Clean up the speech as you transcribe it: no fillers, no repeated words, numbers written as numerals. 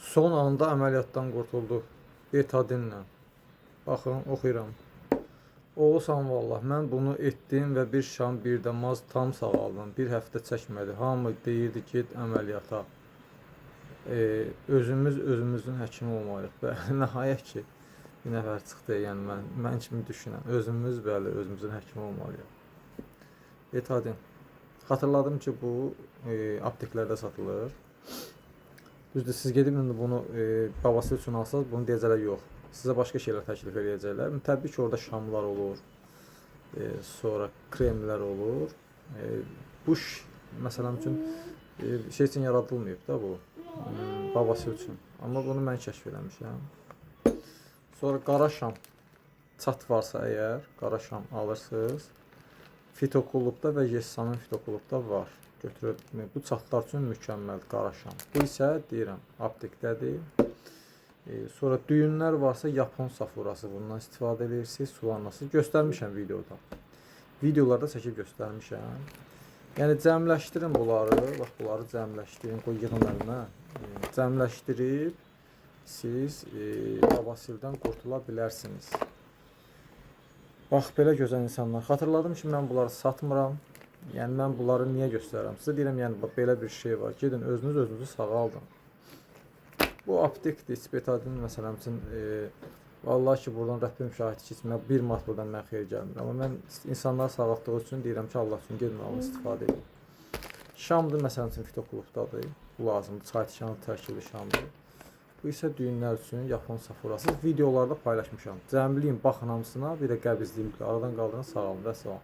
Son anda əməliyyatdan qurtuldu. Betadinlə. Baxın, oxuyuram. Oğuzhan vallah, mən bunu etdim və bir şam bir də maz tam sağaldım. Bir həftə çəkmədi. Hamı deyirdi get əməliyyata. Özümüz özümüzün həkimi olmalıyıq. Bəli, nəhayət ki, bir nəfər çıxdı, yəni mən kimi düşünən. Özümüz, bəli, özümüzün həkimi olmalıyıq. Betadin. Xatırladım ki, bu apteklərdə satılır. Düzdür, siz gedib bunu babası üçün alsanız, bunu deyəcəklər yox. Sizə başqa şeylər təklif edəcəklər. Təbii ki, orada şamlar olur, sonra kremlər olur. Bu məsələn üçün şey üçün yaradılmayıb da bu, babası üçün. Amma bunu mən kəşf eləmişəm. Sonra qara şam çat varsa əgər, qara şam alırsınız. Fitoklubda və Yessamın fitoklubda var. Götürüb, bu çatlar üçün mükəmməl qara şam. Bu isə deyirəm, aptekdədir. Sonra düyünlər varsa Yapon safurası, bundan istifadə edirsiniz, sulanasınız. Göstərmişəm videoda. Videolarda çəkib göstərmişəm. Yəni cəmləşdirin bunları, bax bunları cəmləşdirin, qoy yığın əlinə. Cəmləşdirib siz babasildən qurtula bilərsiniz. Bax, belə gözəl insanlar. Xatırladım ki, mən bunları satmıram. Yəni, mən bunları niyə göstərirəm? Sizə deyirəm, yəni, belə bir şey var. Gedin, özünüzü sağaldın. Bu aptekdir, Betadin məsələn üçün, vallahi ki, buradan Rəbbim şahid ki, bir mat buradan mən xeyir gəlmir. Amma mən insanları sağaltdığı üçün deyirəm ki, Allah üçün gedin, alın, istifadə edin. Şamdır, məsələn üçün, fitoklubdadır. Bu lazımdır, çay tikanı tərkibli şamdır. Bu isə düyünlər üçün Yapon safurası. Videolarda paylaşmışam. Cəmləyin, baxın hamısına, bir də qəbizləyin. Aradan qaldırın, sağ olun və salam.